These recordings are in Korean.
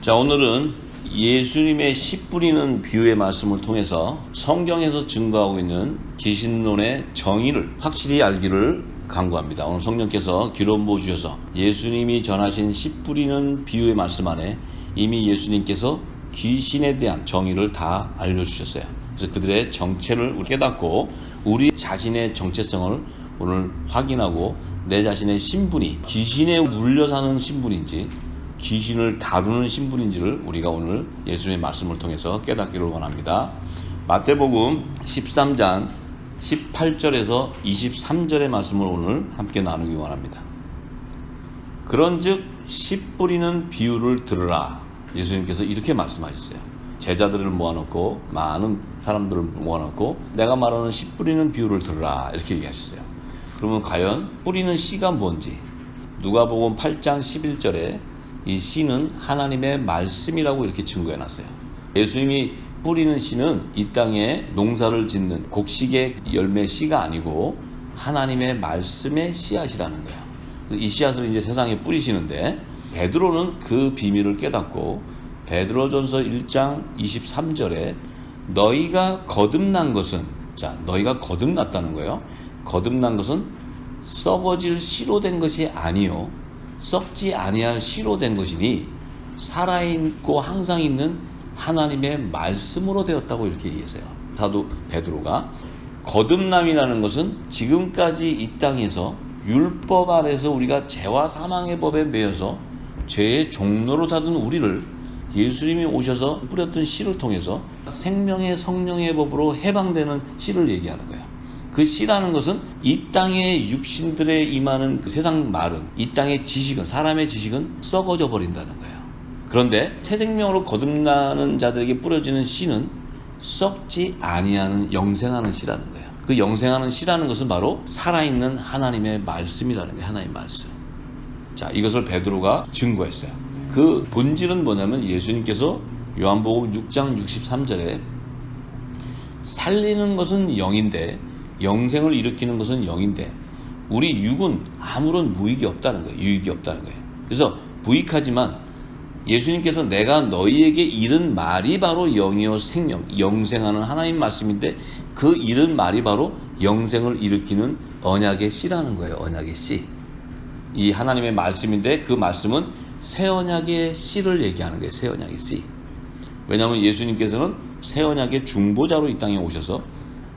자, 오늘은 예수님의 씨 뿌리는 비유의 말씀을 통해서 성경에서 증거하고 있는 기신론의 정의를 확실히 알기를 간구합니다. 오늘 성령께서 기록부 주셔서 예수님이 전하신 씨 뿌리는 비유의 말씀 안에 이미 예수님께서 귀신에 대한 정의를 다 알려주셨어요. 그래서 그들의 정체를 깨닫고 우리 자신의 정체성을 오늘 확인하고 내 자신의 신분이 귀신에 물려 사는 신분인지 귀신을 다루는 신분인지를 우리가 오늘 예수님의 말씀을 통해서 깨닫기를 원합니다. 마태복음 13장 18절에서 23절의 말씀을 오늘 함께 나누기 원합니다. 그런즉 씨 뿌리는 비유를 들으라. 예수님께서 이렇게 말씀하셨어요. 제자들을 모아놓고 많은 사람들을 모아놓고 내가 말하는 씨 뿌리는 비유를 들으라 이렇게 얘기하셨어요. 그러면 과연 뿌리는 씨가 뭔지 누가복음 8장 11절에 이 씨는 하나님의 말씀이라고 이렇게 증거해놨어요. 예수님이 뿌리는 씨는 이 땅에 농사를 짓는 곡식의 열매 씨가 아니고 하나님의 말씀의 씨앗이라는 거예요. 이 씨앗을 이제 세상에 뿌리시는데 베드로는 그 비밀을 깨닫고 베드로전서 1장 23절에 너희가 거듭난 것은, 자, 너희가 거듭났다는 거예요. 거듭난 것은 썩어질 씨로 된 것이 아니요 썩지 아니할 씨로 된 것이니 살아있고 항상 있는 하나님의 말씀으로 되었다고 이렇게 얘기했어요. 사도 베드로가 거듭남이라는 것은 지금까지 이 땅에서 율법 아래서 우리가 죄와 사망의 법에 매여서 죄의 종로로 닫은 우리를 예수님이 오셔서 뿌렸던 씨를 통해서 생명의 성령의 법으로 해방되는 씨를 얘기하는 거예요. 그 씨라는 것은 이 땅의 육신들에 임하는 그 세상 말은, 이 땅의 지식은, 사람의 지식은 썩어져 버린다는 거예요. 그런데 새 생명으로 거듭나는 자들에게 뿌려지는 씨는 썩지 아니하는 영생하는 씨라는 거예요. 그 영생하는 씨라는 것은 바로 살아있는 하나님의 말씀이라는 거예요. 하나님의 말씀. 자, 이것을 베드로가 증거했어요. 그 본질은 뭐냐면 예수님께서 요한복음 6장 63절에 살리는 것은 영인데 영생을 일으키는 것은 영인데 우리 육은 아무런 무익이 없다는 거예요. 유익이 없다는 거예요. 그래서 무익하지만 예수님께서 내가 너희에게 이른 말이 바로 영이요 생명, 영생하는 하나님 말씀인데 그 이른 말이 바로 영생을 일으키는 언약의 씨라는 거예요. 언약의 씨. 이 하나님의 말씀인데 그 말씀은 새 언약의 씨를 얘기하는 거예요. 새 언약의 씨. 왜냐하면 예수님께서는 새 언약의 중보자로 이 땅에 오셔서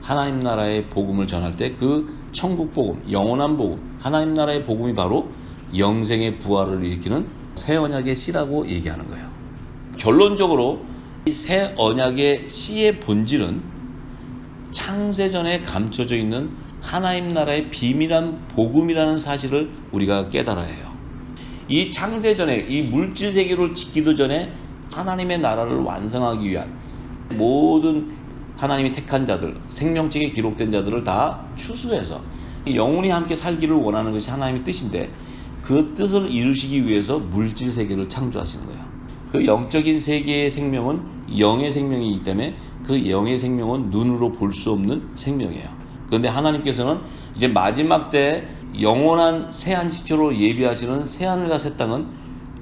하나님 나라의 복음을 전할 때 그 천국 복음, 영원한 복음, 하나님 나라의 복음이 바로 영생의 부활을 일으키는 새 언약의 씨라고 얘기하는 거예요. 결론적으로 이 새 언약의 씨의 본질은 창세전에 감춰져 있는 하나님 나라의 비밀한 복음이라는 사실을 우리가 깨달아야 해요. 이 창세전에, 이 물질 세계를 짓기도 전에 하나님의 나라를 완성하기 위한 모든 하나님이 택한 자들, 생명책에 기록된 자들을 다 추수해서 영원히 함께 살기를 원하는 것이 하나님의 뜻인데 그 뜻을 이루시기 위해서 물질 세계를 창조하시는 거예요. 그 영적인 세계의 생명은 영의 생명이기 때문에 그 영의 생명은 눈으로 볼 수 없는 생명이에요. 그런데 하나님께서는 이제 마지막 때 영원한 새한 시초로 예비하시는 새하늘과 새 땅은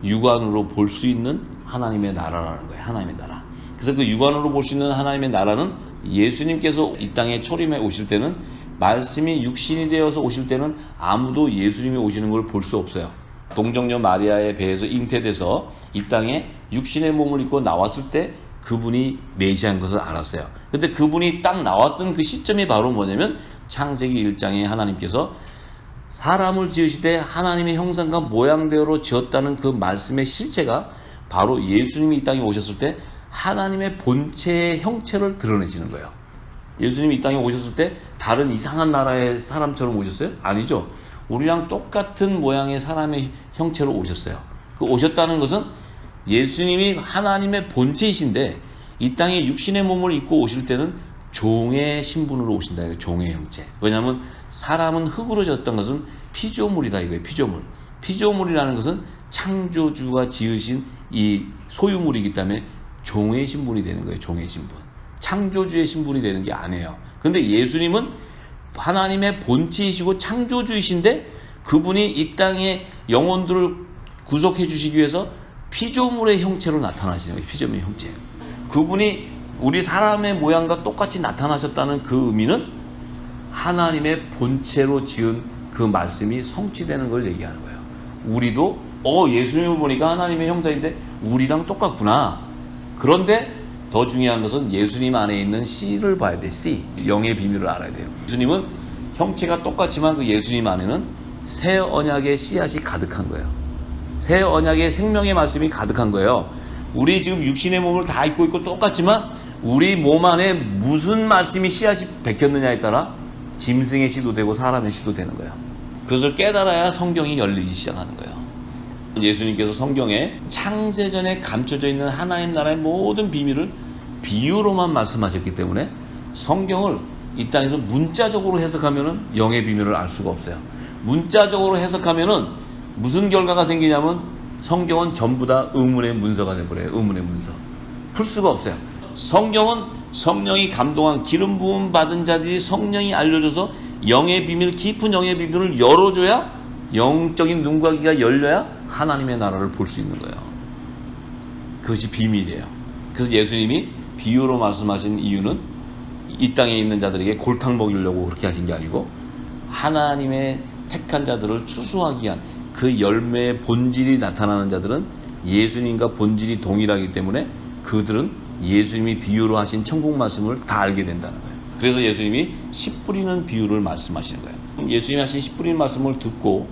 육안으로 볼 수 있는 하나님의 나라라는 거예요. 하나님의 나라. 그래서 그 육안으로 볼 수 있는 하나님의 나라는 예수님께서 이 땅에 초림해 오실 때는 말씀이 육신이 되어서 오실 때는 아무도 예수님이 오시는 걸 볼 수 없어요. 동정녀 마리아의 배에서 잉태돼서 이 땅에 육신의 몸을 입고 나왔을 때 그분이 메시아인 것을 알았어요. 근데 그분이 딱 나왔던 그 시점이 바로 뭐냐면 창세기 1장에 하나님께서 사람을 지으시되 하나님의 형상과 모양대로 지었다는 그 말씀의 실체가 바로 예수님이 이 땅에 오셨을 때 하나님의 본체의 형체를 드러내시는 거예요. 예수님이 이 땅에 오셨을 때 다른 이상한 나라의 사람처럼 오셨어요? 아니죠. 우리랑 똑같은 모양의 사람의 형체로 오셨어요. 그 오셨다는 것은 예수님이 하나님의 본체이신데 이 땅에 육신의 몸을 입고 오실 때는 종의 신분으로 오신다. 종의 형체. 왜냐하면 사람은 흙으로 졌던 것은 피조물이다 이거예요. 피조물. 피조물이라는 것은 창조주가 지으신 이 소유물이기 때문에 종의 신분이 되는 거예요. 종의 신분. 창조주의 신분이 되는 게 아니에요. 근데 예수님은 하나님의 본체이시고 창조주이신데 그분이 이 땅의 영혼들을 구속해 주시기 위해서 피조물의 형체로 나타나시는 거예요. 피조물의 형체. 그분이 우리 사람의 모양과 똑같이 나타나셨다는 그 의미는 하나님의 본체로 지은 그 말씀이 성취되는 걸 얘기하는 거예요. 우리도 예수님을 보니까 하나님의 형상인데 우리랑 똑같구나. 그런데 더 중요한 것은 예수님 안에 있는 씨를 봐야 돼. 씨. 영의 비밀을 알아야 돼요. 예수님은 형체가 똑같지만 그 예수님 안에는 새 언약의 씨앗이 가득한 거예요. 새 언약의 생명의 말씀이 가득한 거예요. 우리 지금 육신의 몸을 다 입고 있고 똑같지만 우리 몸 안에 무슨 말씀이 씨앗이 베꼈느냐에 따라 짐승의 씨도 되고 사람의 씨도 되는 거예요. 그것을 깨달아야 성경이 열리기 시작하는 거예요. 예수님께서 성경에 창세전에 감춰져 있는 하나님 나라의 모든 비밀을 비유로만 말씀하셨기 때문에 성경을 이 땅에서 문자적으로 해석하면 영의 비밀을 알 수가 없어요. 문자적으로 해석하면 무슨 결과가 생기냐면 성경은 전부 다 의문의 문서가 되버려요. 의문의 문서. 풀 수가 없어요. 성경은 성령이 감동한 기름 부음 받은 자들이 성령이 알려줘서 영의 비밀, 깊은 영의 비밀을 열어줘야 영적인 눈과 귀가 열려야 하나님의 나라를 볼 수 있는 거예요. 그것이 비밀이에요. 그래서 예수님이 비유로 말씀하신 이유는 이 땅에 있는 자들에게 골탕 먹이려고 그렇게 하신 게 아니고 하나님의 택한 자들을 추수하기 위한 그 열매의 본질이 나타나는 자들은 예수님과 본질이 동일하기 때문에 그들은 예수님이 비유로 하신 천국 말씀을 다 알게 된다는 거예요. 그래서 예수님이 씨 뿌리는 비유를 말씀하시는 거예요. 예수님이 하신 씨 뿌리는 말씀을 듣고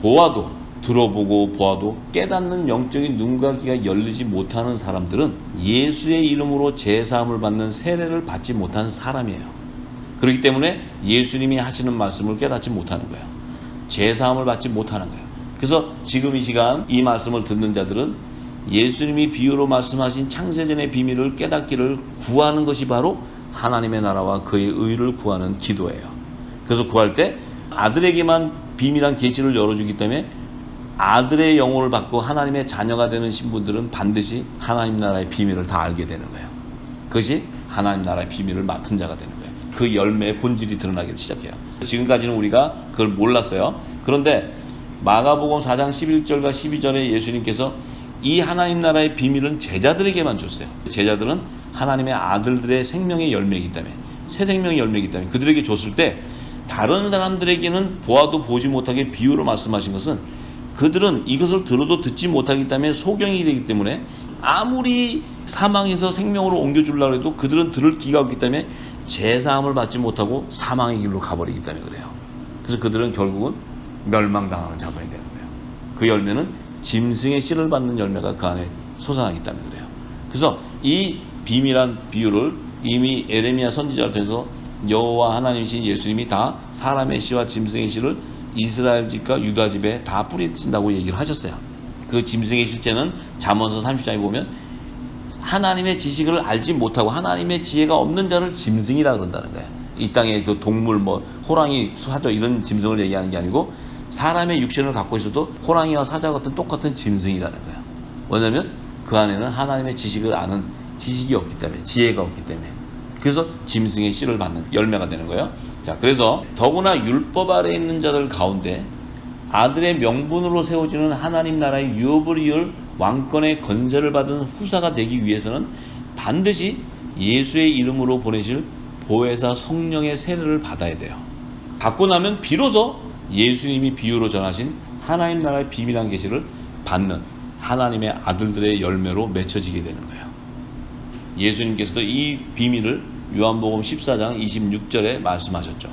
보아도 들어보고 보아도 깨닫는 영적인 눈과 귀가 열리지 못하는 사람들은 예수의 이름으로 제사함을 받는 세례를 받지 못한 사람이에요. 그렇기 때문에 예수님이 하시는 말씀을 깨닫지 못하는 거예요. 제사함을 받지 못하는 거예요. 그래서 지금 이 시간 이 말씀을 듣는 자들은 예수님이 비유로 말씀하신 창세전의 비밀을 깨닫기를 구하는 것이 바로 하나님의 나라와 그의 의를 구하는 기도예요. 그래서 구할 때 아들에게만 비밀한 계시를 열어주기 때문에 아들의 영혼을 받고 하나님의 자녀가 되는 신분들은 반드시 하나님 나라의 비밀을 다 알게 되는 거예요. 그것이 하나님 나라의 비밀을 맡은 자가 되는 거예요. 그 열매의 본질이 드러나기 시작해요. 지금까지는 우리가 그걸 몰랐어요. 그런데 마가복음 4장 11절과 12절에 예수님께서 이 하나님 나라의 비밀은 제자들에게만 줬어요. 제자들은 하나님의 아들들의 생명의 열매이기 때문에 새 생명의 열매이기 때문에 그들에게 줬을 때 다른 사람들에게는 보아도 보지 못하게 비유로 말씀하신 것은 그들은 이것을 들어도 듣지 못하기 때문에 소경이 되기 때문에 아무리 사망에서 생명으로 옮겨주려고 해도 그들은 들을 기가 없기 때문에 제사함을 받지 못하고 사망의 길로 가버리기 때문에 그래요. 그래서 그들은 결국은 멸망당하는 자손이 되는 거예요. 그 열매는 짐승의 씨를 받는 열매가 그 안에 솟아나기 때문에 그래요. 그래서 이 비밀한 비유를 이미 에레미야 선지자를 통해서 여호와 하나님이신 예수님이 다 사람의 씨와 짐승의 씨를 이스라엘 집과 유다 집에 다 뿌리친다고 얘기를 하셨어요. 그 짐승의 실체는 잠언서 30장에 보면 하나님의 지식을 알지 못하고 하나님의 지혜가 없는 자를 짐승이라 그런다는 거예요. 이 땅에 그 동물 호랑이, 사자 이런 짐승을 얘기하는 게 아니고 사람의 육신을 갖고 있어도 호랑이와 사자 같은 똑같은 짐승이라는 거예요. 왜냐하면 그 안에는 하나님의 지식을 아는 지식이 없기 때문에 지혜가 없기 때문에 그래서 짐승의 씨를 받는 열매가 되는 거예요. 자, 그래서 더구나 율법 아래 있는 자들 가운데 아들의 명분으로 세워지는 하나님 나라의 유업을 이을 왕권의 건세를 받은 후사가 되기 위해서는 반드시 예수의 이름으로 보내실 보혜사 성령의 세례를 받아야 돼요. 받고 나면 비로소 예수님이 비유로 전하신 하나님 나라의 비밀한 계시를 받는 하나님의 아들들의 열매로 맺혀지게 되는 거예요. 예수님께서도 이 비밀을 요한복음 14장 26절에 말씀하셨죠.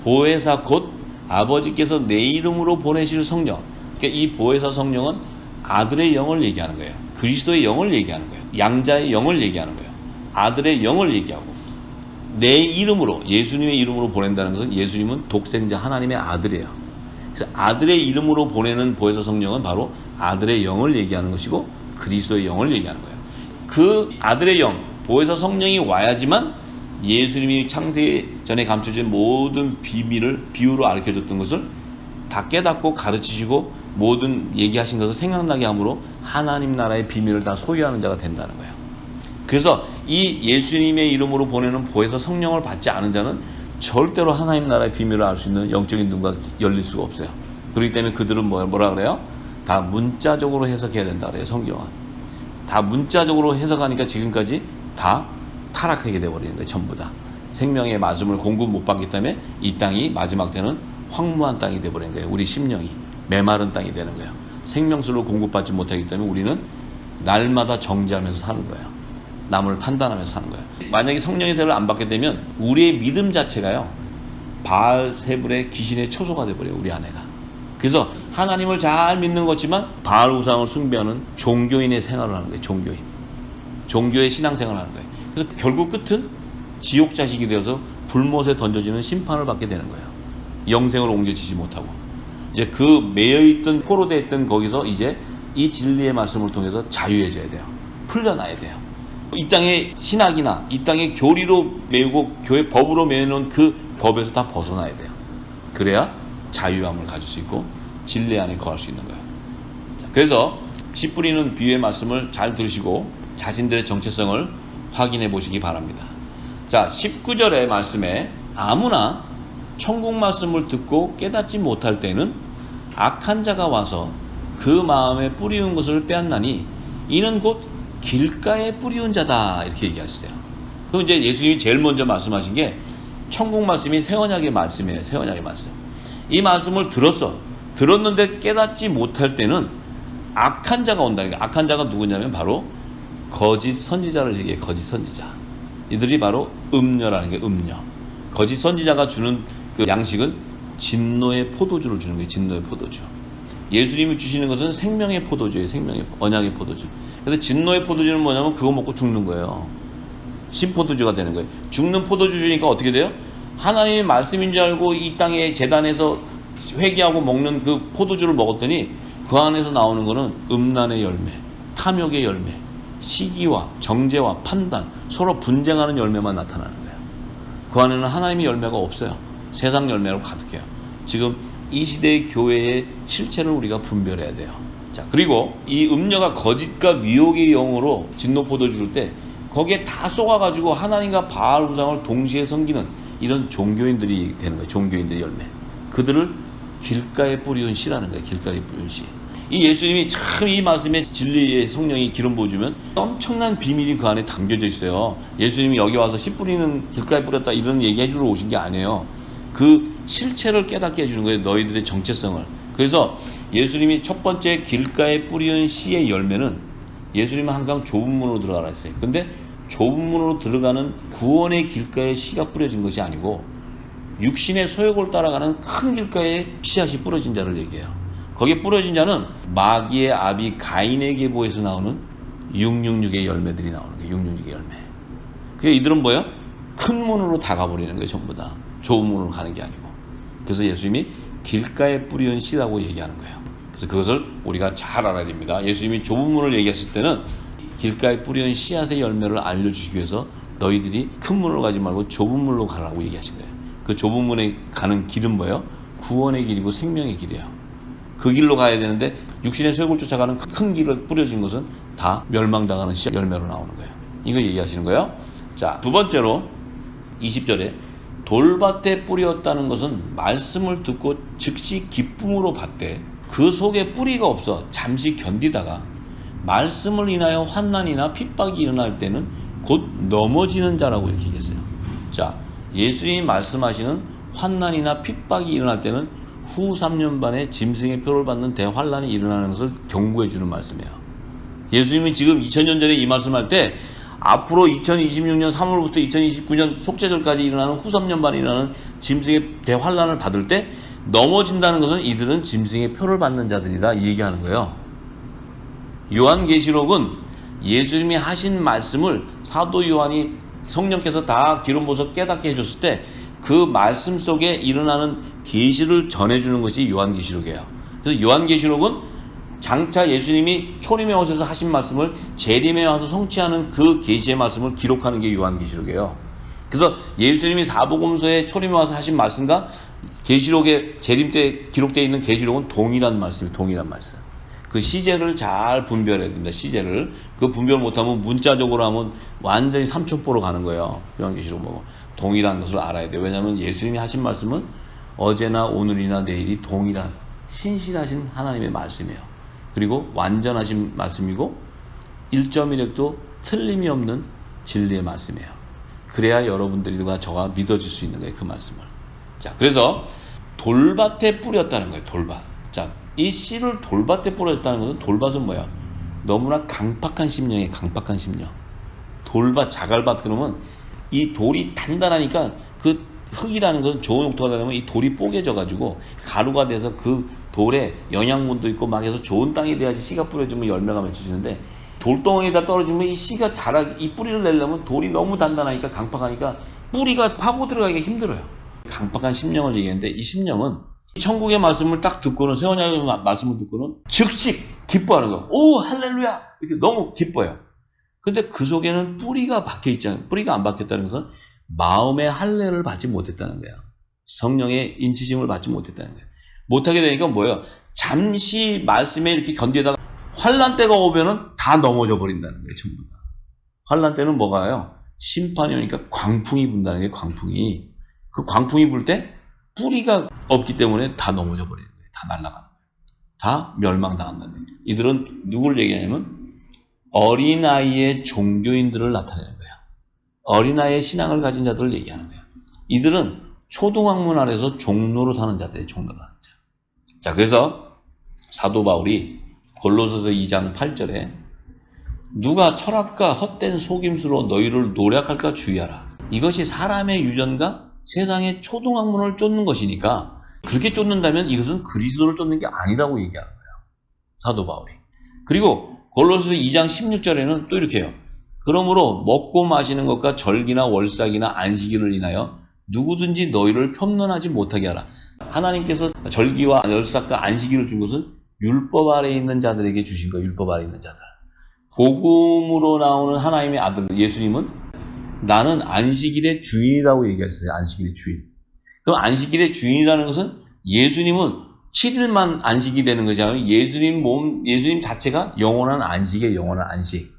보혜사 곧 아버지께서 내 이름으로 보내실 성령. 그러니까 이 보혜사 성령은 아들의 영을 얘기하는 거예요. 그리스도의 영을 얘기하는 거예요. 양자의 영을 얘기하는 거예요. 아들의 영을 얘기하고 내 이름으로 예수님의 이름으로 보낸다는 것은 예수님은 독생자 하나님의 아들이에요. 그래서 아들의 이름으로 보내는 보혜사 성령은 바로 아들의 영을 얘기하는 것이고 그리스도의 영을 얘기하는 거예요. 그 아들의 영, 보혜사 성령이 와야지만 예수님이 창세 전에 감춰진 모든 비밀을 비유로 알려줬던 것을 다 깨닫고 가르치시고 모든 얘기하신 것을 생각나게 함으로 하나님 나라의 비밀을 다 소유하는 자가 된다는 거예요. 그래서 이 예수님의 이름으로 보내는 보혜사 성령을 받지 않은 자는 절대로 하나님 나라의 비밀을 알 수 있는 영적인 눈과 열릴 수가 없어요. 그렇기 때문에 그들은 뭐라 그래요? 다 문자적으로 해석해야 된다 그래요. 성경은 다 문자적으로 해석하니까 지금까지 다 타락하게 돼버리는 거예요. 전부 다 생명의 말씀을 공급 못 받기 때문에 이 땅이 마지막 때는 황무한 땅이 돼버리는 거예요. 우리 심령이 메마른 땅이 되는 거예요. 생명수를 공급받지 못하기 때문에 우리는 날마다 정죄하면서 사는 거예요. 남을 판단하면서 사는 거예요. 만약에 성령의 세를 안 받게 되면 우리의 믿음 자체가요, 바알세불의 귀신의 초소가 돼버려요. 우리 안에가. 그래서 하나님을 잘 믿는 거지만 바알 우상을 숭배하는 종교인의 생활을 하는 거예요. 종교의 신앙생활을 하는 거예요. 그래서 결국 끝은 지옥 자식이 되어서 불못에 던져지는 심판을 받게 되는 거예요. 영생을 옮겨지지 못하고. 이제 그 매여있던 포로되어 있던 거기서 이제 이 진리의 말씀을 통해서 자유해져야 돼요. 풀려나야 돼요. 이 땅의 신학이나 이 땅의 교리로 메우고 교회 법으로 메우는 그 법에서 다 벗어나야 돼요. 그래야 자유함을 가질 수 있고 진리 안에 거할 수 있는 거예요. 자, 그래서 씨 뿌리는 비유의 말씀을 잘 들으시고 자신들의 정체성을 확인해 보시기 바랍니다. 자, 19절의 말씀에 아무나 천국 말씀을 듣고 깨닫지 못할 때는 악한 자가 와서 그 마음에 뿌리운 것을 빼앗나니 이는 곧 길가에 뿌리운 자다, 이렇게 얘기하시세요. 그럼 이제 예수님이 제일 먼저 말씀하신 게 천국 말씀이 새 언약의 말씀이에요. 새 언약의 말씀. 이 말씀을 들었는데 깨닫지 못할 때는 악한 자가 온다는 게, 악한 자가 누구냐면 바로 거짓 선지자를 얘기해. 거짓 선지자. 이들이 바로 음녀라는 게, 음녀. 거짓 선지자가 주는 그 양식은 진노의 포도주를 주는 거예요. 진노의 포도주. 예수님이 주시는 것은 생명의 포도주예요. 생명의 언약의 포도주. 그래서 진노의 포도주는 뭐냐면 그거 먹고 죽는 거예요. 신포도주가 되는 거예요. 죽는 포도주 주니까 어떻게 돼요? 하나님의 말씀인 줄 알고 이 땅의 제단에서 회개하고 먹는 그 포도주를 먹었더니 그 안에서 나오는 거는 음란의 열매, 탐욕의 열매, 시기와 정죄와 판단, 서로 분쟁하는 열매만 나타나는 거예요. 그 안에는 하나님의 열매가 없어요. 세상 열매로 가득해요. 지금 이 시대의 교회의 실체를 우리가 분별해야 돼요. 자, 그리고 이 음녀가 거짓과 미혹의 영으로 진노 포도주 줄 때 거기에 다 쏘아가지고 하나님과 바알 우상을 동시에 섬기는 이런 종교인들이 되는 거예요. 종교인들의 열매. 그들을 길가에 뿌리운 씨라는 거예요. 길가에 뿌리운 씨. 이 예수님이 참 이 말씀에 진리의 성령이 기름 부어주면 엄청난 비밀이 그 안에 담겨져 있어요. 예수님이 여기 와서 씨 뿌리는 길가에 뿌렸다 이런 얘기 해주러 오신 게 아니에요. 그 실체를 깨닫게 해주는 거예요. 너희들의 정체성을. 그래서 예수님이 첫 번째 길가에 뿌리운 씨의 열매는 예수님은 항상 좁은 문으로 들어가라 했어요. 근데 좁은 문으로 들어가는 구원의 길가에 씨가 뿌려진 것이 아니고 육신의 소욕을 따라가는 큰 길가에 씨앗이 뿌려진 자를 얘기해요. 거기에 뿌려진 자는 마귀의 아비 가인의 계보에서 나오는 666의 열매들이 나오는 거예요. 666의 열매. 그게 이들은 뭐예요? 큰 문으로 다가버리는 거예요. 전부 다. 좁은 문으로 가는 게 아니고. 그래서 예수님이 길가에 뿌리는 씨라고 얘기하는 거예요. 그래서 그것을 우리가 잘 알아야 됩니다. 예수님이 좁은 문을 얘기했을 때는 길가에 뿌리는 씨앗의 열매를 알려주시기 위해서 너희들이 큰 문으로 가지 말고 좁은 문으로 가라고 얘기하신 거예요. 그 좁은 문에 가는 길은 뭐예요? 구원의 길이고 생명의 길이에요. 그 길로 가야 되는데 육신의 소욕을 쫓아가는 큰 길을 뿌려진 것은 다 멸망당하는 씨앗 열매로 나오는 거예요. 이거 얘기하시는 거예요. 자, 두 번째로 20절에 돌밭에 뿌렸다는 것은 말씀을 듣고 즉시 기쁨으로 받되 그 속에 뿌리가 없어 잠시 견디다가 말씀을 인하여 환난이나 핍박이 일어날 때는 곧 넘어지는 자라고 이렇게 얘기했어요. 자, 예수님이 말씀하시는 환난이나 핍박이 일어날 때는 후 3년 반에 짐승의 표를 받는 대환란이 일어나는 것을 경고해 주는 말씀이에요. 예수님이 지금 2000년 전에 이 말씀할 때 앞으로 2026년 3월부터 2029년 속죄절까지 일어나는 후 3년 반에 일어나는 짐승의 대환란을 받을 때 넘어진다는 것은 이들은 짐승의 표를 받는 자들이다, 이 얘기하는 거예요. 요한계시록은 예수님이 하신 말씀을 사도 요한이 성령께서 다 기름 부어서 깨닫게 해줬을 때 그 말씀 속에 일어나는 계시를 전해주는 것이 요한계시록이에요. 그래서 요한계시록은 장차 예수님이 초림에 오셔서 하신 말씀을 재림에 와서 성취하는 그 계시의 말씀을 기록하는 게 요한계시록이에요. 그래서 예수님이 사복음서에 초림에 와서 하신 말씀과 계시록에 재림 때 기록되어 있는 계시록은 동일한 말씀이에요. 동일한 말씀. 그 시제를 잘 분별해야 됩니다. 시제를. 그 분별 못하면 문자적으로 하면 완전히 삼천포로 가는 거예요. 요한계시록 보고. 동일한 것을 알아야 돼요. 왜냐하면 예수님이 하신 말씀은 어제나 오늘이나 내일이 동일한 신실하신 하나님의 말씀이에요. 그리고 완전하신 말씀이고 1.1획도 틀림이 없는 진리의 말씀이에요. 그래야 여러분들과 저가 믿어질 수 있는 거예요. 그 말씀을. 자, 그래서 돌밭에 뿌렸다는 거예요. 돌밭. 자, 이 씨를 돌밭에 뿌렸다는 것은, 돌밭은 뭐야? 너무나 강팍한 심령이에요. 강팍한 심령. 돌밭, 자갈밭 그러면 이 돌이 단단하니까 그 흙이라는 것은 좋은 옥토가 되면 이 돌이 뽀개져 가지고 가루가 돼서 그 돌에 영양분도 있고 막 해서 좋은 땅이 돼야지 씨가 뿌려지면 열매가 맺혀지는데, 돌덩이에다 떨어지면 이 씨가 자라기, 이 뿌리를 내려면 돌이 너무 단단하니까, 강팍하니까 뿌리가 파고 들어가기가 힘들어요. 강팍한 심령을 얘기하는데, 이 심령은 천국의 말씀을 딱 듣고는, 세원야의 말씀을 듣고는 즉시 기뻐하는 거예요. 오 할렐루야, 이렇게 너무 기뻐요. 근데 그 속에는 뿌리가 박혀 있잖아요. 뿌리가 안 박혔다는 것은 마음의 할례를 받지 못했다는 거예요. 성령의 인치심을 받지 못했다는 거예요. 못하게 되니까 뭐예요? 잠시 말씀에 이렇게 견디다가 환난 때가 오면은 다 넘어져 버린다는 거예요. 전부 다. 환난 때는 뭐가요? 심판이 오니까 광풍이 분다는 게, 광풍이. 그 광풍이 불 때 뿌리가 없기 때문에 다 넘어져 버리는 거예요. 다 날아가는 거예요. 다 멸망당한다는 거예요. 이들은 누굴 얘기하냐면 어린아이의 종교인들을 나타내는 거예요. 어린아이의 신앙을 가진 자들을 얘기하는 거예요. 이들은 초등학문 아래서 종로로 사는 자들이에요. 종로로 사는 자. 자, 그래서 사도 바울이 골로새서 2장 8절에 누가 철학과 헛된 속임수로 너희를 노략할까 주의하라. 이것이 사람의 유전과 세상의 초등학문을 쫓는 것이니까, 그렇게 쫓는다면 이것은 그리스도를 쫓는 게 아니라고 얘기하는 거예요. 사도 바울이. 그리고 골로새서 2장 16절에는 또 이렇게 해요. 그러므로 먹고 마시는 것과 절기나 월삭이나 안식일을 인하여 누구든지 너희를 편론하지 못하게 하라. 하나님께서 절기와 월삭과 안식일을 준 것은 율법 아래에 있는 자들에게 주신 거예요. 율법 아래에 있는 자들. 복음으로 나오는 하나님의 아들 예수님은 나는 안식일의 주인이라고 얘기하셨어요. 안식일의 주인. 그럼 안식일의 주인이라는 것은 예수님은 7일만 안식이 되는 거잖아요. 예수님 자체가 영원한 안식이에요. 영원한 안식.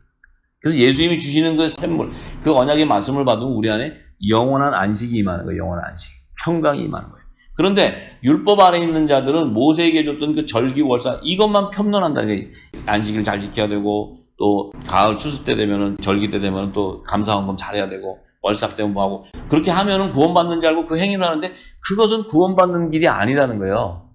그래서 예수님이 주시는 그 샘물, 그 언약의 말씀을 받으면 우리 안에 영원한 안식이 임하는 거예요. 영원한 안식. 평강이 임하는 거예요. 그런데 율법 아래 있는 자들은 모세에게 줬던 그 절기, 월삭, 이것만 편론한다는 거예요. 안식일을 잘 지켜야 되고, 또 가을 추수 때 되면은, 절기 때 되면은 또 감사헌금 잘해야 되고, 월삭 때면 뭐 하고, 그렇게 하면은 구원받는 줄 알고 그 행위를 하는데, 그것은 구원받는 길이 아니라는 거예요.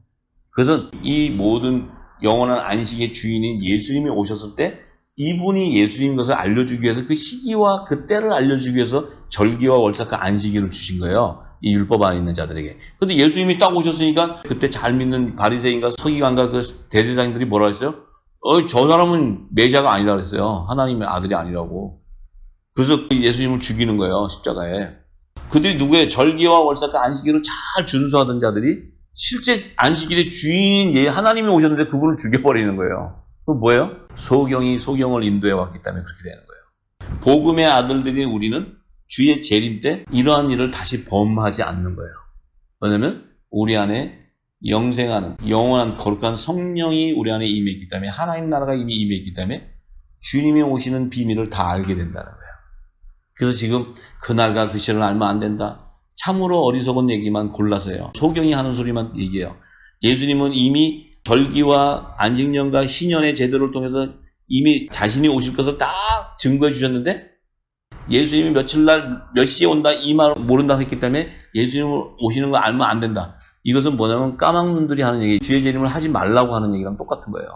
그것은 이 모든 영원한 안식의 주인인 예수님이 오셨을 때 이분이 예수님 것을 알려주기 위해서, 그 시기와 그 때를 알려주기 위해서 절기와 월삭과 안식일을 주신 거예요. 이 율법 안에 있는 자들에게. 근데 예수님이 딱 오셨으니까 그때 잘 믿는 바리새인과 서기관과 그 대제사장들이 뭐라 했어요? 저 사람은 메시아가 아니라 그랬어요. 하나님의 아들이 아니라고. 그래서 예수님을 죽이는 거예요. 십자가에. 그들이 누구예요? 절기와 월삭과 안식일을 잘 준수하던 자들이 실제 안식일의 주인인 하나님이 오셨는데 그분을 죽여버리는 거예요. 그건 뭐예요? 소경을 인도해 왔기 때문에 그렇게 되는 거예요. 복음의 아들들인 우리는 주의 재림 때 이러한 일을 다시 범하지 않는 거예요. 왜냐하면 우리 안에 영생하는 영원한 거룩한 성령이 우리 안에 임했기 때문에, 하나님 나라가 이미 임했기 때문에 주님이 오시는 비밀을 다 알게 된다는 거예요. 그래서 지금 그날과 그 시를 알면 안 된다. 참으로 어리석은 얘기만 골라서요. 소경이 하는 소리만 얘기해요. 예수님은 이미 절기와 안식년과 희년의 제도를 통해서 이미 자신이 오실 것을 딱 증거해 주셨는데, 예수님이 며칠날 몇 시에 온다 이 말을 모른다고 했기 때문에 예수님 오시는 거 알면 안 된다. 이것은 뭐냐면 까막눈들이 하는 얘기, 주의 재림을 하지 말라고 하는 얘기랑 똑같은 거예요.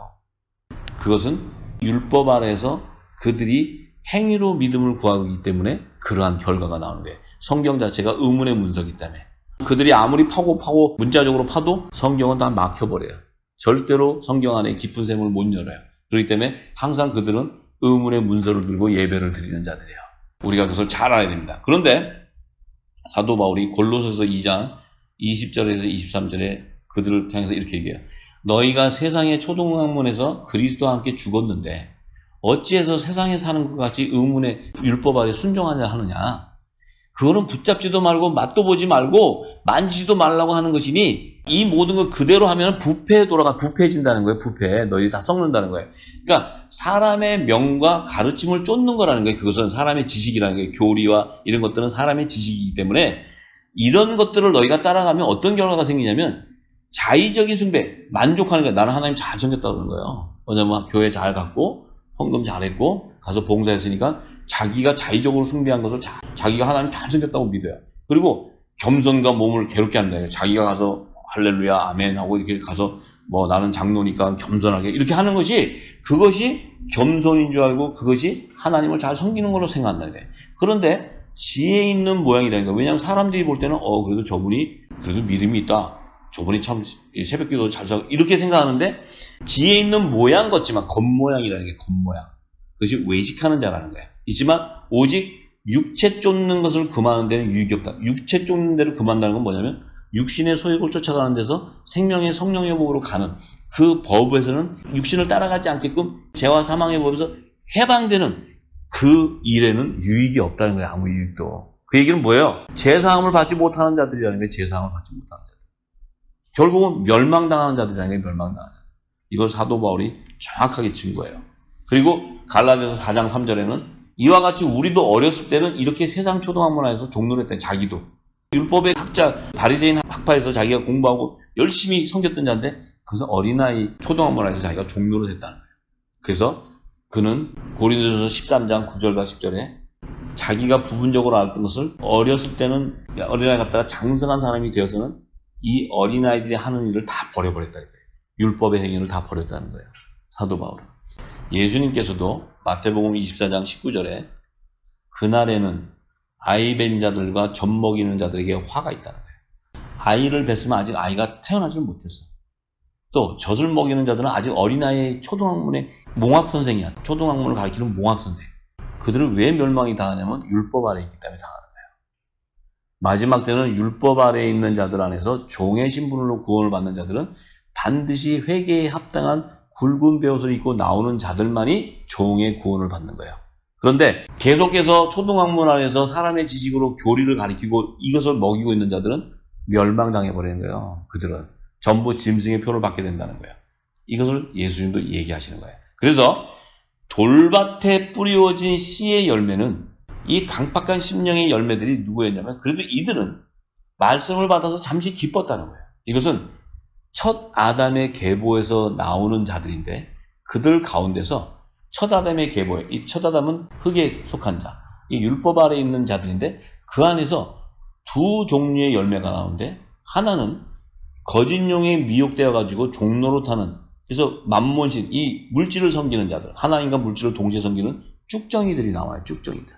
그것은 율법 아래에서 그들이 행위로 믿음을 구하기 때문에 그러한 결과가 나오는 거예요. 성경 자체가 의문의 문서이기 때문에. 그들이 아무리 파고 문자적으로 파도 성경은 다 막혀버려요. 절대로 성경 안에 깊은 샘을 못 열어요. 그렇기 때문에 항상 그들은 의문의 문서를 들고 예배를 드리는 자들이에요. 우리가 그것을 잘 알아야 됩니다. 그런데 사도 바울이 골로새서 2장 20절에서 23절에 그들을 향해서 이렇게 얘기해요. 너희가 세상의 초등학문에서 그리스도와 함께 죽었는데 어찌해서 세상에 사는 것 같이 의문의 율법 아래 순종하냐 하느냐. 그거는 붙잡지도 말고 맛도 보지 말고 만지지도 말라고 하는 것이니, 이 모든 걸 그대로 하면 부패에 부패해진다는 거예요. 부패. 너희들이 다 썩는다는 거예요. 그러니까 사람의 명과 가르침을 쫓는 거라는 거예요. 그것은 사람의 지식이라는 거예요. 교리와 이런 것들은 사람의 지식이기 때문에 이런 것들을 너희가 따라가면 어떤 결과가 생기냐면 자의적인 숭배, 만족하는 거야. 나는 하나님 잘 섬겼다 그러는 거예요. 왜냐면 교회 잘 갔고 헌금 잘했고 가서 봉사했으니까 자기가 자의적으로 숭배한 것을 자기가 하나님 잘 섬겼다고 믿어요. 그리고 겸손과 몸을 괴롭게 한다. 자기가 가서 할렐루야 아멘 하고 이렇게 가서 뭐 나는 장로니까 겸손하게 이렇게 하는 것이 그것이 겸손인 줄 알고 그것이 하나님을 잘 섬기는 걸로 생각한다는 거예요. 그런데 지혜 있는 모양이라는 거예요. 왜냐하면 사람들이 볼 때는 그래도 저분이 그래도 믿음이 있다. 저분이 참 새벽기도 잘 사고 이렇게 생각하는데 지혜 있는 모양 같지만 겉모양이라는 게 겉모양. 그것이 외식하는 자라는 거예요. 있지만 오직 육체 쫓는 것을 금하는 데는 유익이 없다. 육체 쫓는 데를 금한다는 건 뭐냐면 육신의 소욕을 쫓아가는 데서 생명의 성령의 법으로 가는 그 법에서는 육신을 따라가지 않게끔 죄와 사망의 법에서 해방되는 그 일에는 유익이 없다는 거예요. 아무 유익도. 그 얘기는 뭐예요? 제사함을 받지 못하는 자들이라는 게 제사함을 받지 못하는 자들. 결국은 멸망당하는 자들이라는 게 멸망당하는 자들. 이걸 사도 바울이 정확하게 증거해요. 그리고 갈라디아서 4장 3절에는 이와 같이 우리도 어렸을 때는 이렇게 세상 초등학문화에서 종로를 했다. 자기도. 율법의 학자 바리새인 학파에서 자기가 공부하고 열심히 섬겼던 자인데 그래서 어린아이 초등학문화에서 자기가 종로를 했다는 거예요. 그래서 그는 고린도전서 13장 9절과 10절에 자기가 부분적으로 알았던 것을 어렸을 때는 어린아이 갖다가 장성한 사람이 되어서는 이 어린아이들이 하는 일을 다 버려버렸다는 거예요. 율법의 행위를 다 버렸다는 거예요. 사도 바울은. 예수님께서도 마태복음 24장 19절에 그날에는 아이 뵌 자들과 젖 먹이는 자들에게 화가 있다는 거예요. 아이를 뵀으면 아직 아이가 태어나지 못했어. 또 젖을 먹이는 자들은 아직 어린아이 초등학문의 몽학선생이야. 초등학문을 가르치는 몽학선생. 그들은 왜 멸망이 당하냐면 율법 아래에 있기 때문에 당하는 거예요. 마지막 때는 율법 아래에 있는 자들 안에서 종의 신분으로 구원을 받는 자들은 반드시 회개에 합당한 굵은 베옷을 입고 나오는 자들만이 종의 구원을 받는 거예요. 그런데 계속해서 초등학문 안에서 사람의 지식으로 교리를 가리키고 이것을 먹이고 있는 자들은 멸망당해버리는 거예요. 그들은 전부 짐승의 표를 받게 된다는 거예요. 이것을 예수님도 얘기하시는 거예요. 그래서 돌밭에 뿌리워진 씨의 열매는 이 강팍한 심령의 열매들이 누구였냐면 그래도 이들은 말씀을 받아서 잠시 기뻤다는 거예요. 이것은 첫 아담의 계보에서 나오는 자들인데 그들 가운데서 첫 아담의 계보에 이 첫 아담은 흙에 속한 자, 이 율법 아래에 있는 자들인데 그 안에서 두 종류의 열매가 나오는데 하나는 거짓 용에 미혹되어 가지고 종로로 타는 그래서 만몬신 이 물질을 섬기는 자들 하나님과 물질을 동시에 섬기는 쭉정이들이 나와요. 쭉정이들.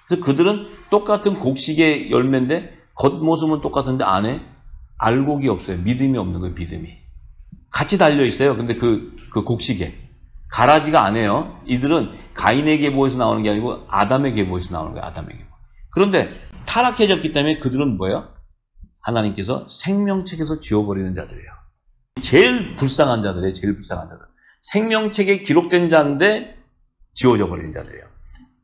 그래서 그들은 똑같은 곡식의 열매인데 겉모습은 똑같은데 안에 알곡이 없어요. 믿음이 없는 거예요. 믿음이. 같이 달려 있어요. 근데 그 곡식에 가라지가 안 해요. 이들은 가인의 계보에서 나오는 게 아니고 아담의 계보에서 나오는 거예요. 아담의 계보. 그런데 타락해졌기 때문에 그들은 뭐예요? 하나님께서 생명책에서 지워버리는 자들이에요. 제일 불쌍한 자들이에요. 제일 불쌍한 자들. 생명책에 기록된 자인데 지워져 버리는 자들이에요.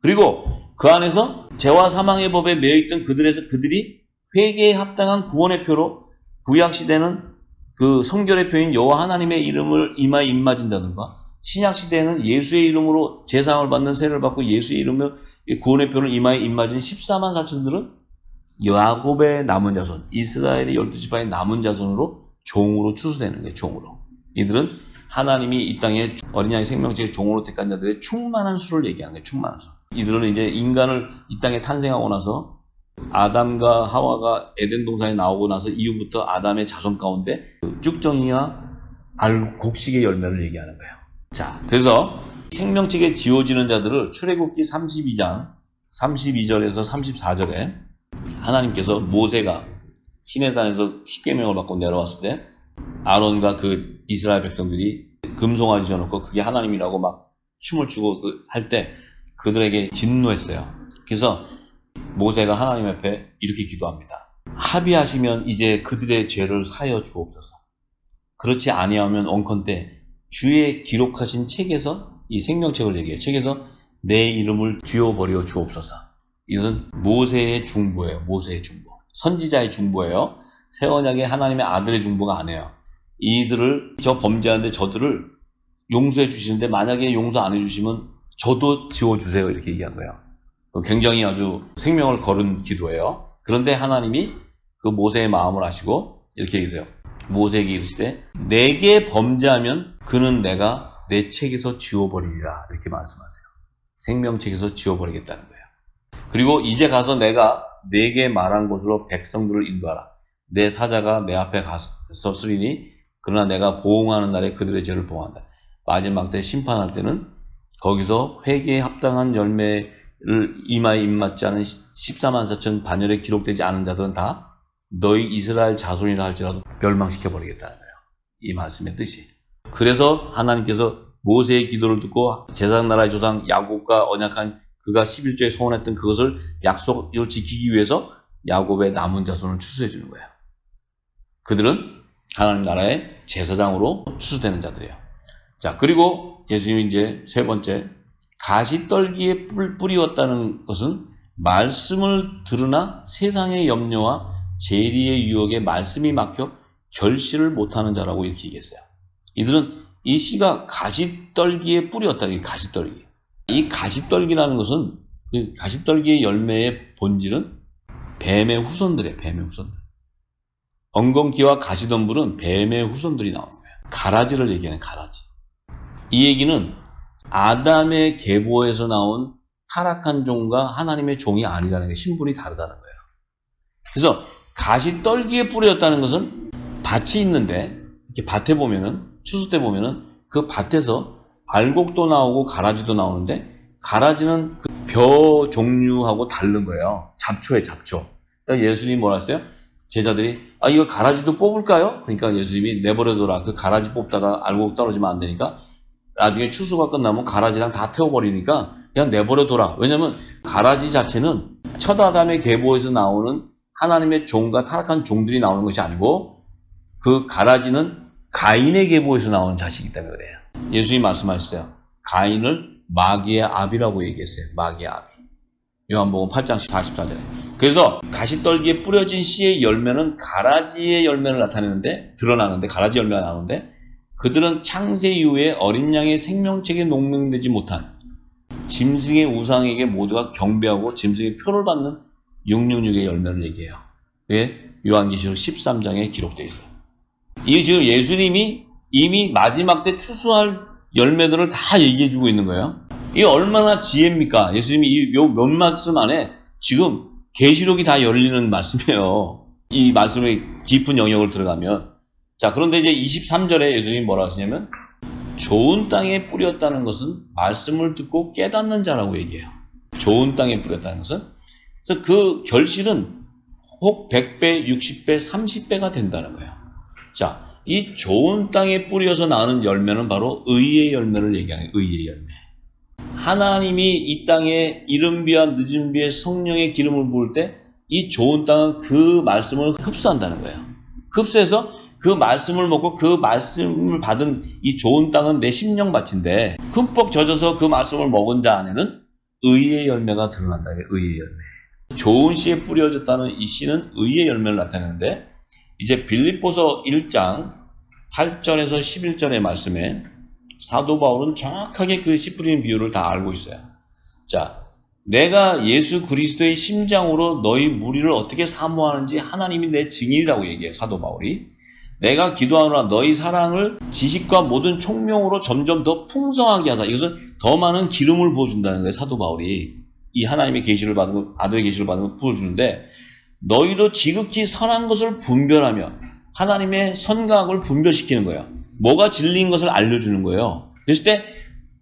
그리고 그 안에서 죄와 사망의 법에 매여있던 그들이 회개에 합당한 구원의 표로 구약시대는 그 성결의 표인 여호와 하나님의 이름을 이마에 입맞은 자들과 신약시대에는 예수의 이름으로 제사함을 받는 세례를 받고 예수의 이름으로 구원의 표를 이마에 입맞은 14만 4천들은 야곱의 남은 자손, 이스라엘의 12지파의 남은 자손으로 종으로 추수되는 거예요. 종으로. 이들은 하나님이 이 땅에 어린 양의 생명체의 종으로 택한 자들의 충만한 수를 얘기하는 거예요. 충만한 수. 이들은 이제 인간을 이 땅에 탄생하고 나서 아담과 하와가 에덴 동산에 나오고 나서 이후부터 아담의 자손 가운데 쭉정이와 곡식의 열매를 얘기하는 거예요. 자, 그래서 생명책에 지워지는 자들을 출애굽기 32장 32절에서 34절에 하나님께서 모세가 시내산에서 십계명을 받고 내려왔을 때 아론과 그 이스라엘 백성들이 금송아지 져놓고 그게 하나님이라고 막 춤을 추고 할 때 그들에게 진노했어요. 그래서 모세가 하나님 앞에 이렇게 기도합니다. 합의하시면 이제 그들의 죄를 사여 주옵소서. 그렇지 아니하면 원컨대 주의 기록하신 책에서 이 생명책을 얘기해요. 책에서 내 이름을 지워버려 주옵소서. 이것은 모세의 중보예요. 모세의 중보. 선지자의 중보예요. 새 언약의 하나님의 아들의 중보가 아니에요. 이들을 저 범죄하는데 저들을 용서해 주시는데 만약에 용서 안 해주시면 저도 지워주세요. 이렇게 얘기한 거예요. 굉장히 아주 생명을 걸은 기도예요. 그런데 하나님이 그 모세의 마음을 아시고 이렇게 얘기해요. 모세에게 이르시되 내게 범죄하면 그는 내가 내 책에서 지워버리리라 이렇게 말씀하세요. 생명책에서 지워버리겠다는 거예요. 그리고 이제 가서 내가 내게 말한 곳으로 백성들을 인도하라. 내 사자가 내 앞에 가서 쓰리니 그러나 내가 보응하는 날에 그들의 죄를 보응한다. 마지막 때 심판할 때는 거기서 회개에 합당한 열매를 이마에 입맞지 않은 14만 4천 반열에 기록되지 않은 자들은 다 너희 이스라엘 자손이라 할지라도 멸망시켜버리겠다는 거예요. 이 말씀의 뜻이. 그래서 하나님께서 모세의 기도를 듣고 제사장 나라의 조상 야곱과 언약한 그가 11조에 서원했던 그것을 약속을 지키기 위해서 야곱의 남은 자손을 추수해 주는 거예요. 그들은 하나님 나라의 제사장으로 추수되는 자들이에요. 자, 그리고 예수님이 이제 세 번째, 가시떨기에 뿌리웠다는 것은 말씀을 들으나 세상의 염려와 재리의 유혹에 말씀이 막혀 결실을 못하는 자라고 이렇게 얘기했어요. 이들은 이 씨가 가시떨기에 뿌리웠다는 게 가시떨기. 이 가시떨기라는 것은 그 가시떨기의 열매의 본질은 뱀의 후손들이에요. 뱀의 후손들. 엉겅퀴와 가시덤불은 뱀의 후손들이 나오는 거예요. 가라지를 얘기하는 가라지. 이 얘기는 아담의 계보에서 나온 타락한 종과 하나님의 종이 아니라는 게 신분이 다르다는 거예요. 그래서 가시떨기에 뿌렸다는 것은 밭이 있는데 이렇게 밭에 보면은 추수 때 보면은 그 밭에서 알곡도 나오고 가라지도 나오는데 가라지는 그 벼 종류하고 다른 거예요. 잡초에 잡초. 그러니까 예수님이 뭐라 했어요? 제자들이 이거 가라지도 뽑을까요? 그러니까 예수님이 내버려둬라. 그 가라지 뽑다가 알곡 떨어지면 안 되니까 나중에 추수가 끝나면 가라지랑 다 태워버리니까 그냥 내버려둬라. 왜냐면 가라지 자체는 첫 아담의 계보에서 나오는 하나님의 종과 타락한 종들이 나오는 것이 아니고 그 가라지는 가인의 계보에서 나오는 자식이기 때문에 그래요. 예수님이 말씀하셨어요. 가인을 마귀의 아비라고 얘기했어요. 마귀의 아비. 요한복음 8장 44절에. 그래서 가시떨기에 뿌려진 씨의 열매는 가라지의 열매를 나타내는데 드러나는데 가라지 열매가 나오는데 그들은 창세 이후에 어린 양의 생명책에 농명되지 못한 짐승의 우상에게 모두가 경배하고 짐승의 표를 받는 666의 열매를 얘기해요. 그게 요한계시록 13장에 기록되어 있어요. 이게 지금 예수님이 이미 마지막 때 추수할 열매들을 다 얘기해주고 있는 거예요. 이게 얼마나 지혜입니까? 예수님이 요 몇 말씀 안에 지금 계시록이 다 열리는 말씀이에요. 이 말씀의 깊은 영역을 들어가면. 자, 그런데 이제 23절에 예수님이 뭐라 하시냐면 좋은 땅에 뿌렸다는 것은 말씀을 듣고 깨닫는 자라고 얘기해요. 좋은 땅에 뿌렸다는 것은. 그래서 그 결실은 혹 100배, 60배, 30배가 된다는 거예요. 자, 이 좋은 땅에 뿌려서 나는 열매는 바로 의의 열매를 얘기하는 거예요. 의의 열매. 하나님이 이 땅에 이른 비와 늦은 비에 성령의 기름을 부을 때 이 좋은 땅은 그 말씀을 흡수한다는 거예요. 흡수해서 그 말씀을 먹고 그 말씀을 받은 이 좋은 땅은 내 심령밭인데 흠뻑 젖어서 그 말씀을 먹은 자 안에는 의의 열매가 드러난다. 의의 열매. 좋은 씨에 뿌려졌다는 이 씨는 의의 열매를 나타내는데 이제 빌립보서 1장 8절에서 11절의 말씀에 사도 바울은 정확하게 그 씨 뿌리는 비유를 다 알고 있어요. 자, 내가 예수 그리스도의 심장으로 너희 무리를 어떻게 사모하는지 하나님이 내 증인이라고 얘기해요. 사도 바울이. 내가 기도하노라 너희 사랑을 지식과 모든 총명으로 점점 더 풍성하게 하사. 이것은 더 많은 기름을 부어준다는 거예요. 사도 바울이. 이 하나님의 계시를 받은 아들의 계시를 받은 걸 부어주는데 너희도 지극히 선한 것을 분별하며 하나님의 선과 악을 분별시키는 거예요. 뭐가 진리인 것을 알려주는 거예요. 그랬을 때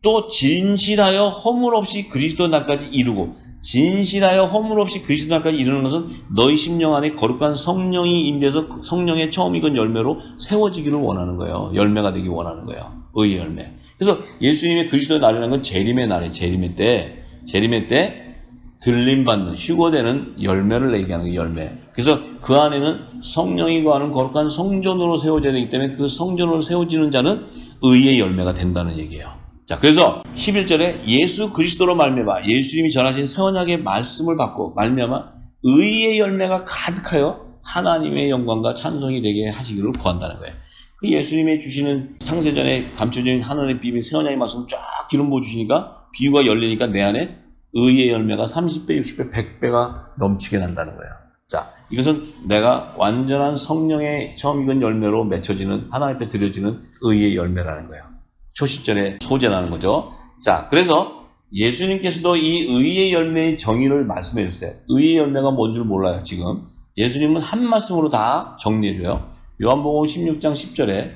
또 진실하여 허물 없이 그리스도 날까지 이루고 진실하여 허물 없이 그리스도 날까지 이루는 것은 너희 심령 안에 거룩한 성령이 임재해서 성령의 처음 익은 열매로 세워지기를 원하는 거예요. 열매가 되기 원하는 거예요. 의의 열매. 그래서 예수님의 그리스도의 날이라는 건 재림의 날이에요. 재림의 때 들림받는 휴거되는 열매를 얘기하는 거예요. 열매. 그래서 그 안에는 성령이 거하는 거룩한 성전으로 세워져야 되기 때문에 그 성전으로 세워지는 자는 의의 열매가 된다는 얘기예요. 자, 그래서 11절에 예수 그리스도로 말미암아 예수님이 전하신 새 언약의 말씀을 받고 말미암아 의의 열매가 가득하여 하나님의 영광과 찬송이 되게 하시기를 구한다는 거예요. 그 예수님이 주시는 창세전에 감춰진 하나님의 비밀 새 언약의 말씀을 쫙 기름 부어 주시니까 비유가 열리니까 내 안에 의의 열매가 30배, 60배, 100배가 넘치게 난다는 거예요. 자, 이것은 내가 완전한 성령의 처음 익은 열매로 맺혀지는 하나님 앞에 드려지는 의의 열매라는 거예요. 초시절의 소재라는 거죠. 자, 그래서 예수님께서도 이 의의 열매의 정의를 말씀해 주세요. 의의 열매가 뭔 줄 몰라요, 지금. 예수님은 한 말씀으로 다 정리해 줘요. 요한복음 16장 10절에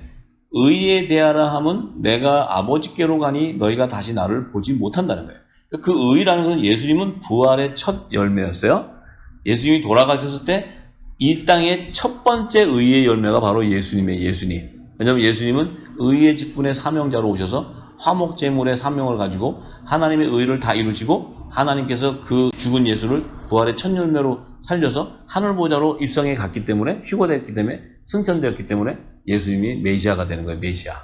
의에 대하라 함은 내가 아버지께로 가니 너희가 다시 나를 보지 못한다는 거예요. 그 의라는 것은 예수님은 부활의 첫 열매였어요. 예수님이 돌아가셨을 때 이 땅의 첫 번째 의의 열매가 바로 예수님의 예수님. 왜냐하면 예수님은 의의 직분의 사명자로 오셔서 화목제물의 사명을 가지고 하나님의 의를 다 이루시고 하나님께서 그 죽은 예수를 부활의 첫 열매로 살려서 하늘보좌로 입성해 갔기 때문에 휴거됐기 때문에 승천되었기 때문에 예수님이 메시아가 되는 거예요. 메시아.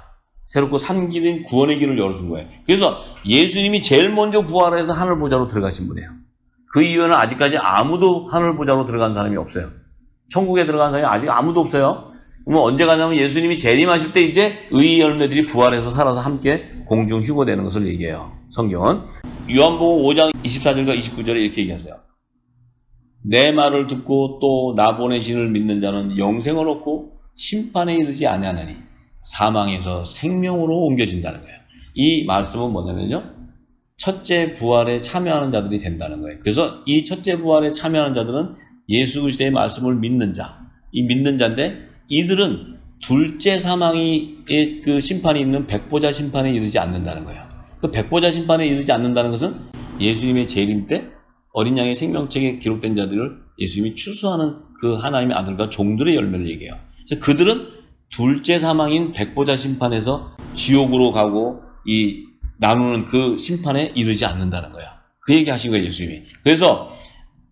새롭고 산 길인 구원의 길을 열어준 거예요. 그래서 예수님이 제일 먼저 부활해서 하늘보좌로 들어가신 분이에요. 그 이후에는 아직까지 아무도 하늘보좌로 들어간 사람이 없어요. 천국에 들어간 사람이 아직 아무도 없어요. 그러면 언제 가냐면 예수님이 재림하실 때 이제 의의 열매들이 부활해서 살아서 함께 공중 휴거되는 것을 얘기해요. 성경은. 요한복음 5장 24절과 29절에 이렇게 얘기하세요. 내 말을 듣고 또 나 보내신 이를 믿는 자는 영생을 얻고 심판에 이르지 아니하나니 사망에서 생명으로 옮겨진다는 거예요. 이 말씀은 뭐냐면요. 첫째 부활에 참여하는 자들이 된다는 거예요. 그래서 이 첫째 부활에 참여하는 자들은 예수 그리스도의 말씀을 믿는 자, 이 믿는 자인데 이들은 둘째 사망의 그 심판이 있는 백보자 심판에 이르지 않는다는 거예요. 그 백보자 심판에 이르지 않는다는 것은 예수님의 재림 때 어린 양의 생명책에 기록된 자들을 예수님이 추수하는 그 하나님의 아들과 종들의 열매를 얘기해요. 그래서 그들은 둘째 사망인 백보자 심판에서 지옥으로 가고 이 나누는 그 심판에 이르지 않는다는 거예요. 그 얘기 하신 거예요, 예수님이. 그래서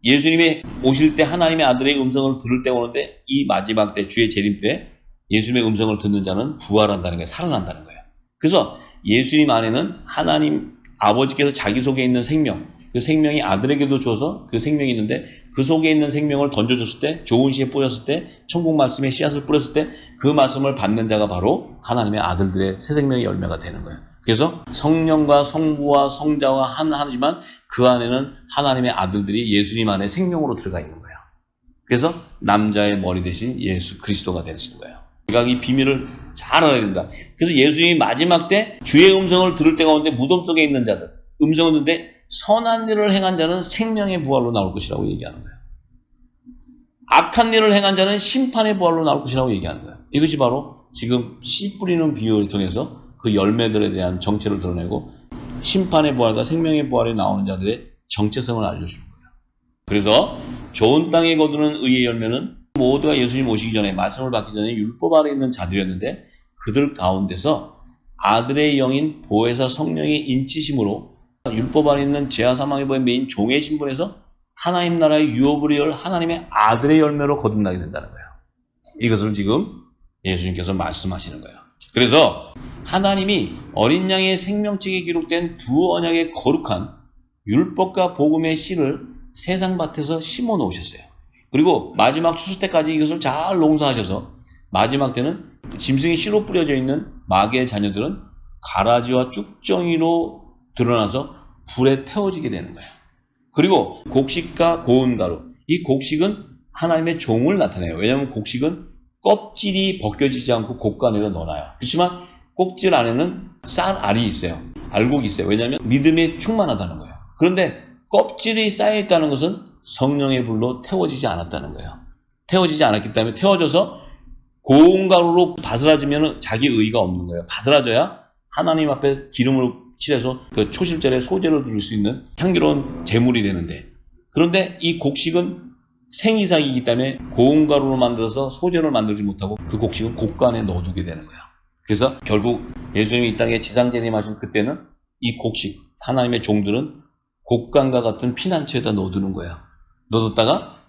예수님이 오실 때 하나님의 아들의 음성을 들을 때 오는데 이 마지막 때 주의 재림 때 예수님의 음성을 듣는 자는 부활한다는 거예요. 살아난다는 거예요. 그래서 예수님 안에는 하나님 아버지께서 자기 속에 있는 생명, 그 생명이 아들에게도 줘서 그 생명이 있는데 그 속에 있는 생명을 던져줬을 때 좋은 씨에 뿌렸을 때 천국 말씀의 씨앗을 뿌렸을 때 그 말씀을 받는 자가 바로 하나님의 아들들의 새 생명의 열매가 되는 거예요. 그래서 성령과 성부와 성자와 하나지만 그 안에는 하나님의 아들들이 예수님 안에 생명으로 들어가 있는 거예요. 그래서 남자의 머리 대신 예수 그리스도가 되시는 거예요. 우리가 이 비밀을 잘 알아야 된다. 그래서 예수님이 마지막 때 주의 음성을 들을 때가 오는데 무덤 속에 있는 자들 음성을 듣는데 선한 일을 행한 자는 생명의 부활로 나올 것이라고 얘기하는 거예요. 악한 일을 행한 자는 심판의 부활로 나올 것이라고 얘기하는 거예요. 이것이 바로 지금 씨 뿌리는 비유를 통해서 그 열매들에 대한 정체를 드러내고 심판의 부활과 생명의 부활에 나오는 자들의 정체성을 알려주는 거예요. 그래서 좋은 땅에 거두는 의의 열매는 모두가 예수님 오시기 전에 말씀을 받기 전에 율법 아래 있는 자들이었는데 그들 가운데서 아들의 영인 보혜사 성령의 인치심으로 율법 아래 있는 죄와 사망의 법에 매인 종의 신분에서 하나님 나라의 유업을 열 하나님의 아들의 열매로 거듭나게 된다는 거예요. 이것을 지금 예수님께서 말씀하시는 거예요. 그래서 하나님이 어린 양의 생명책에 기록된 두 언약의 거룩한 율법과 복음의 씨를 세상 밭에서 심어 놓으셨어요. 그리고 마지막 추수 때까지 이것을 잘 농사하셔서 마지막 때는 짐승의 씨로 뿌려져 있는 마귀의 자녀들은 가라지와 쭉정이로 드러나서 불에 태워지게 되는 거예요. 그리고 곡식과 고운 가루, 이 곡식은 하나님의 종을 나타내요. 왜냐하면 곡식은 껍질이 벗겨지지 않고 곡간 안에다 넣어놔요. 그렇지만 꼭질 안에는 쌀 알이 있어요. 알곡이 있어요. 왜냐하면 믿음에 충만하다는 거예요. 그런데 껍질이 쌓여있다는 것은 성령의 불로 태워지지 않았다는 거예요. 태워지지 않았기 때문에 태워져서 고운 가루로 바스라지면 자기 의의가 없는 거예요. 바스라져야 하나님 앞에 기름을 칠해서 그 초실절에 소재로 두를 수 있는 향기로운 제물이 되는데 그런데 이 곡식은 생이삭이기 때문에 고운 가루로 만들어서 소재를 만들지 못하고 그 곡식은 곡간에 넣어두게 되는 거예요. 그래서 결국 예수님이 이 땅에 지상재림하신 그때는 이 곡식, 하나님의 종들은 곡간과 같은 피난처에다 넣어두는 거예요. 넣어뒀다가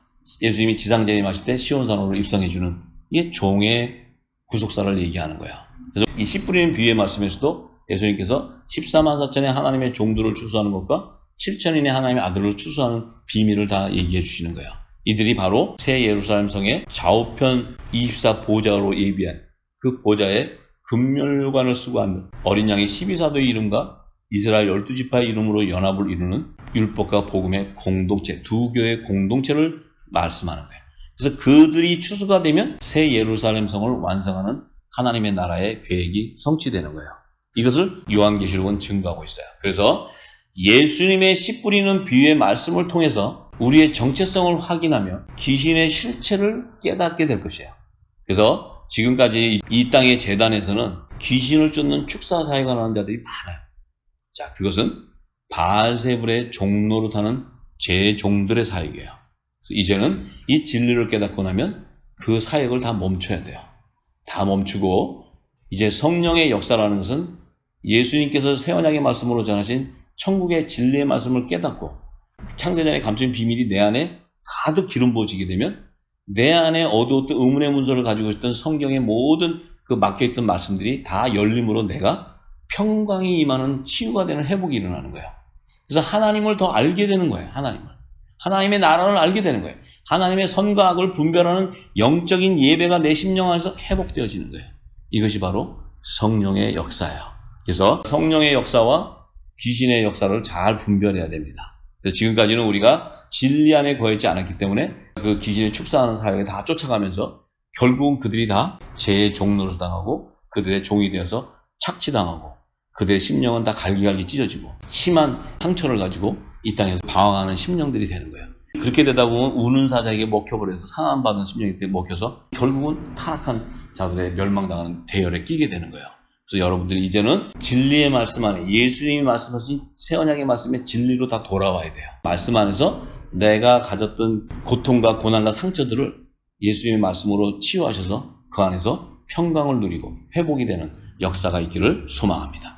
예수님이 지상재림하실 때 시온산으로 입성해주는 이게 종의 구속사를 얘기하는 거예요. 그래서 이 씨 뿌리는 비유의 말씀에서도 예수님께서 14만 4천의 하나님의 종들을 추수하는 것과 7천인의 하나님의 아들을 추수하는 비밀을 다 얘기해 주시는 거예요. 이들이 바로 새 예루살렘 성의 좌우편 24 보좌로 예비한 그 보좌에 금멸관을 쓰고 앉는 어린 양의 12사도의 이름과 이스라엘 12지파의 이름으로 연합을 이루는 율법과 복음의 공동체, 두 교회의 공동체를 말씀하는 거예요. 그래서 그들이 추수가 되면 새 예루살렘 성을 완성하는 하나님의 나라의 계획이 성취되는 거예요. 이것을 요한계시록은 증거하고 있어요. 그래서 예수님의 씨 뿌리는 비유의 말씀을 통해서 우리의 정체성을 확인하며 귀신의 실체를 깨닫게 될 것이에요. 그래서 지금까지 이 땅의 재단에서는 귀신을 쫓는 축사 사역을 하는 자들이 많아요. 자, 그것은 바알세불의 종로로 타는 제 종들의 사역이에요. 이제는 이 진리를 깨닫고 나면 그 사역을 다 멈춰야 돼요. 다 멈추고 이제 성령의 역사라는 것은 예수님께서 새 언약의 말씀으로 전하신 천국의 진리의 말씀을 깨닫고 창세전에 감춘 비밀이 내 안에 가득 기름 부어지게 되면 내 안에 어두웠던 의문의 문서를 가지고 있던 성경의 모든 그 막혀있던 말씀들이 다 열림으로 내가 평강이 임하는 치유가 되는 회복이 일어나는 거예요. 그래서 하나님을 더 알게 되는 거예요. 하나님의 나라를 알게 되는 거예요. 하나님의 선과 악을 분별하는 영적인 예배가 내 심령 안에서 회복되어지는 거예요. 이것이 바로 성령의 역사예요. 그래서 성령의 역사와 귀신의 역사를 잘 분별해야 됩니다. 그래서 지금까지는 우리가 진리 안에 거했지 않았기 때문에 그 귀신의 축사하는 사역에 다 쫓아가면서 결국은 그들이 다 제 종노릇 당하고 그들의 종이 되어서 착취당하고 그들의 심령은 다 갈기갈기 찢어지고 심한 상처를 가지고 이 땅에서 방황하는 심령들이 되는 거예요. 그렇게 되다 보면 우는 사자에게 먹혀버려서 상함받은 심령이 먹혀서 결국은 타락한 자들의 멸망당하는 대열에 끼게 되는 거예요. 그래서 여러분들이 이제는 진리의 말씀 안에 예수님이 말씀하신 새 언약의 말씀에 진리로 다 돌아와야 돼요. 말씀 안에서 내가 가졌던 고통과 고난과 상처들을 예수님의 말씀으로 치유하셔서 그 안에서 평강을 누리고 회복이 되는 역사가 있기를 소망합니다.